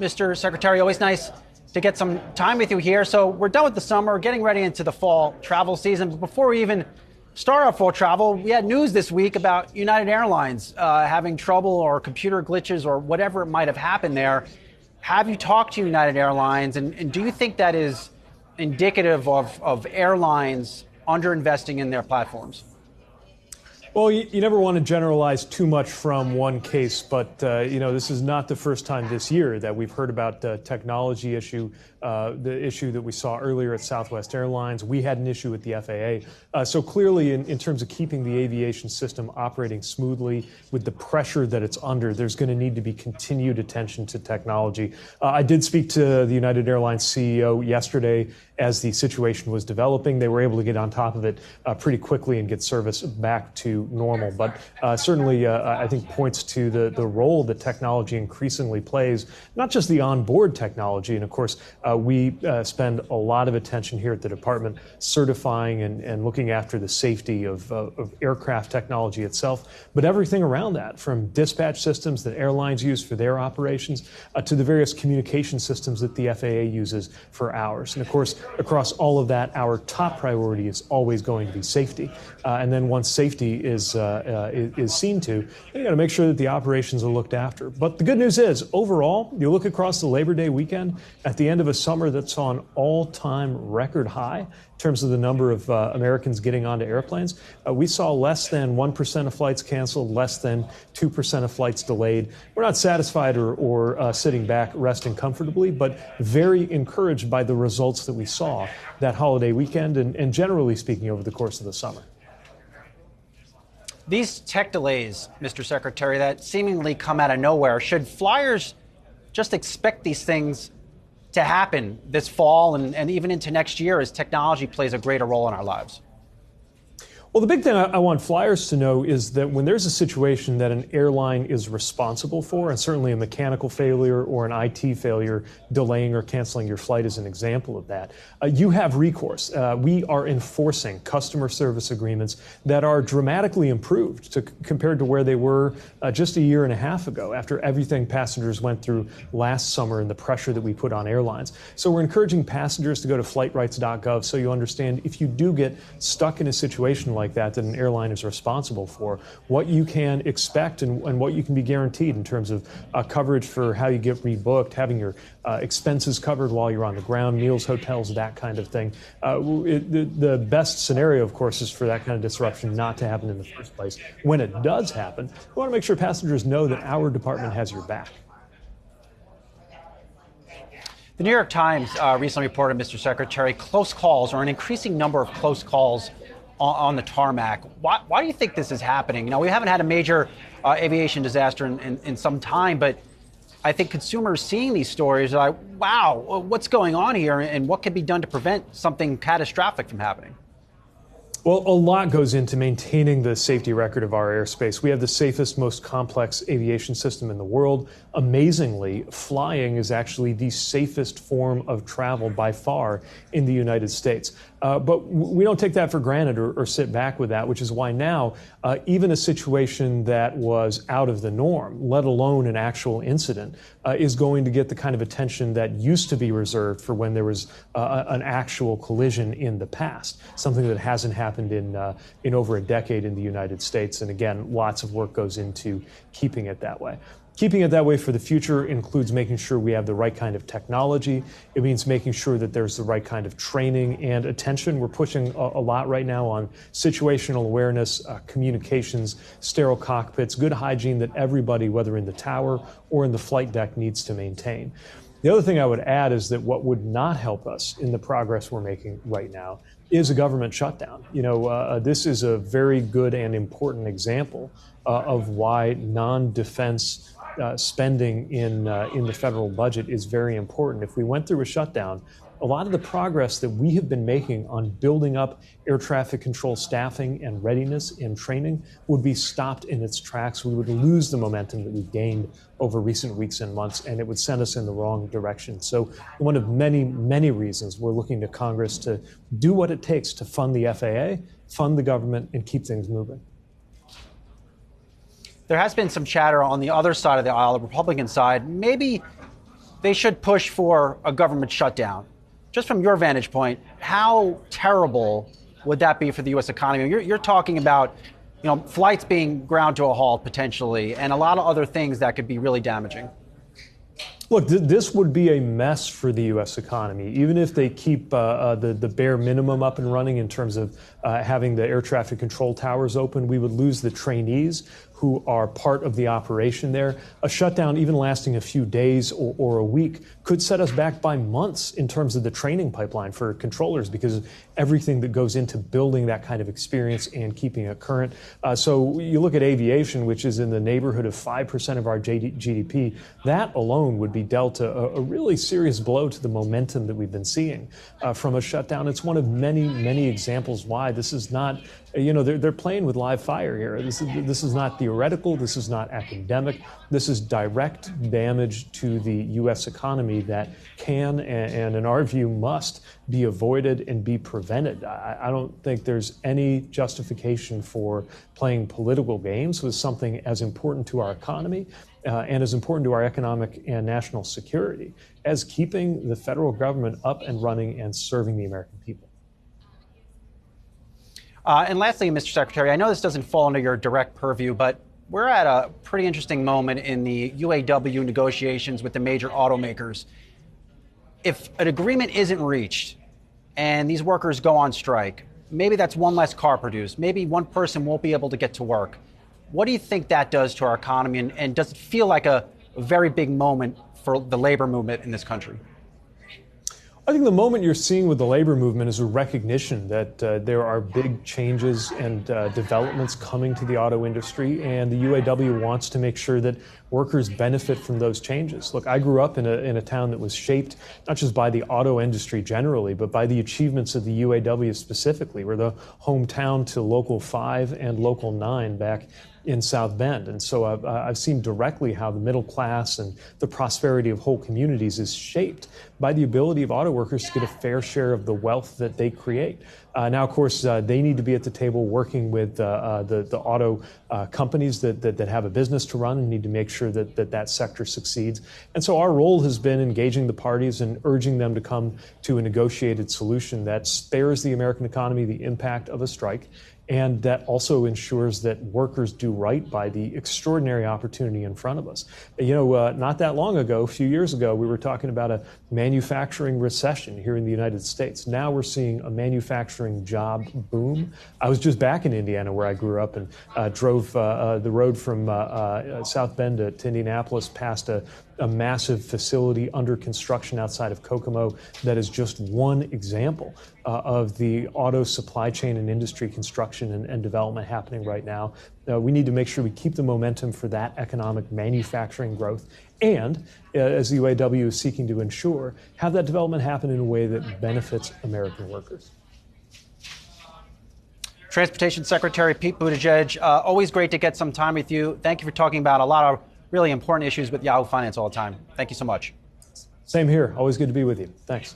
Mr. Secretary. Always nice to get some time with you here. So we're done with the summer, getting ready into the fall travel season. But before we even start our fall travel, we had news this week about United Airlines having trouble or computer glitches or whatever it might have happened there. Have you talked to United Airlines, and do you think that is indicative of airlines underinvesting in their platforms? Well, you never want to generalize too much from one case, but this is not the first time this year that we've heard about the technology issue, the issue that we saw earlier at Southwest Airlines. We had an issue with the FAA. So clearly, in terms of keeping the aviation system operating smoothly with the pressure that it's under, there's going to need to be continued attention to technology. I did speak to the United Airlines CEO yesterday as the situation was developing. They were able to get on top of it pretty quickly and get service back to normal. But certainly, I think points to the role that technology increasingly plays, not just the onboard technology. And of course, we spend a lot of attention here at the department certifying and looking after the safety of aircraft technology itself, but everything around that, from dispatch systems that airlines use for their operations to the various communication systems that the FAA uses for ours. And of course, across all of that, our top priority is always going to be safety. And then once safety is seen to, you got to make sure that the operations are looked after. But the good news is, overall, you look across the Labor Day weekend at the end of a summer that's on all-time record high in terms of the number of Americans getting onto airplanes. We saw less than 1% of flights canceled, less than 2% of flights delayed. We're not satisfied or sitting back resting comfortably, but very encouraged by the results that we saw that holiday weekend and generally speaking over the course of the summer. These tech delays, Mr. Secretary, that seemingly come out of nowhere, should flyers just expect these things to happen this fall and even into next year as technology plays a greater role in our lives? Well, the big thing I want flyers to know is that when there's a situation that an airline is responsible for, and certainly a mechanical failure or an IT failure delaying or canceling your flight is an example of that, you have recourse. We are enforcing customer service agreements that are dramatically improved compared to where they were just a year and a half ago after everything passengers went through last summer and the pressure that we put on airlines. So we're encouraging passengers to go to flightrights.gov so you understand if you do get stuck in a situation like that an airline is responsible for, what you can expect and what you can be guaranteed in terms of coverage for how you get rebooked, having your expenses covered while you're on the ground, meals, hotels, that kind of thing. The best scenario, of course, is for that kind of disruption not to happen in the first place. When it does happen, we want to make sure passengers know that our department has your back. The New York Times recently reported, Mr. Secretary, close calls or an increasing number of close calls on the tarmac. Why do you think this is happening? We haven't had a major aviation disaster in some time, but I think consumers seeing these stories are like, wow, what's going on here and what can be done to prevent something catastrophic from happening? Well, a lot goes into maintaining the safety record of our airspace. We have the safest, most complex aviation system in the world. Amazingly, flying is actually the safest form of travel by far in the United States. But we don't take that for granted or sit back with that, which is why now, even a situation that was out of the norm, let alone an actual incident, is going to get the kind of attention that used to be reserved for when there was an actual collision in the past, something that hasn't happened in over a decade in the United States. And again, lots of work goes into keeping it that way. Keeping it that way for the future includes making sure we have the right kind of technology. It means making sure that there's the right kind of training and attention. We're pushing a lot right now on situational awareness, communications, sterile cockpits, good hygiene that everybody, whether in the tower or in the flight deck, needs to maintain. The other thing I would add is that what would not help us in the progress we're making right now is a government shutdown. This is a very good and important example of why non-defense spending in the federal budget is very important. If we went through a shutdown, a lot of the progress that we have been making on building up air traffic control staffing and readiness and training would be stopped in its tracks. We would lose the momentum that we've gained over recent weeks and months, and it would send us in the wrong direction. So one of many, many reasons we're looking to Congress to do what it takes to fund the FAA, fund the government, and keep things moving. There has been some chatter on the other side of the aisle, the Republican side, maybe they should push for a government shutdown. Just from your vantage point, how terrible would that be for the U.S. economy? You're talking about, flights being ground to a halt potentially, and a lot of other things that could be really damaging. Look, this would be a mess for the U.S. economy. Even if they keep the bare minimum up and running in terms of having the air traffic control towers open, we would lose the trainees who are part of the operation there. A shutdown, even lasting a few days or a week, could set us back by months in terms of the training pipeline for controllers, because everything that goes into building that kind of experience and keeping it current. So you look at aviation, which is in the neighborhood of 5% of our GDP, that alone would be dealt a really serious blow to the momentum that we've been seeing from a shutdown. It's one of many, many examples why this is not, they're playing with live fire here. This is not theoretical. This is not academic. This is direct damage to the U.S. economy that can and in our view must be avoided and be prevented. I don't think there's any justification for playing political games with something as important to our economy and as important to our economic and national security as keeping the federal government up and running and serving the American people. And lastly, Mr. Secretary, I know this doesn't fall under your direct purview, but we're at a pretty interesting moment in the UAW negotiations with the major automakers. If an agreement isn't reached and these workers go on strike, maybe that's one less car produced. Maybe one person won't be able to get to work. What do you think that does to our economy? And does it feel like a very big moment for the labor movement in this country? I think the moment you're seeing with the labor movement is a recognition that there are big changes and developments coming to the auto industry, and the UAW wants to make sure that workers benefit from those changes. Look, I grew up in a town that was shaped not just by the auto industry generally, but by the achievements of the UAW specifically. We're the hometown to Local 5 and Local 9 back in South Bend. And so I've seen directly how the middle class and the prosperity of whole communities is shaped by the ability of auto workers to get a fair share of the wealth that they create. Now, of course, they need to be at the table working with the auto companies that have a business to run and need to make sure that sector succeeds. And so our role has been engaging the parties and urging them to come to a negotiated solution that spares the American economy the impact of a strike, and that also ensures that workers do right by the extraordinary opportunity in front of us. Not that long ago, a few years ago, we were talking about a manufacturing recession here in the United States. Now we're seeing a manufacturing job boom. I was just back in Indiana, where I grew up, and drove the road from South Bend to Indianapolis past a massive facility under construction outside of Kokomo that is just one example of the auto supply chain and industry construction and development happening right now. We need to make sure we keep the momentum for that economic manufacturing growth and, as the UAW is seeking to ensure, have that development happen in a way that benefits American workers. Transportation Secretary Pete Buttigieg, always great to get some time with you. Thank you for talking about a lot of really important issues with Yahoo Finance all the time. Thank you so much. Same here. Always good to be with you. Thanks.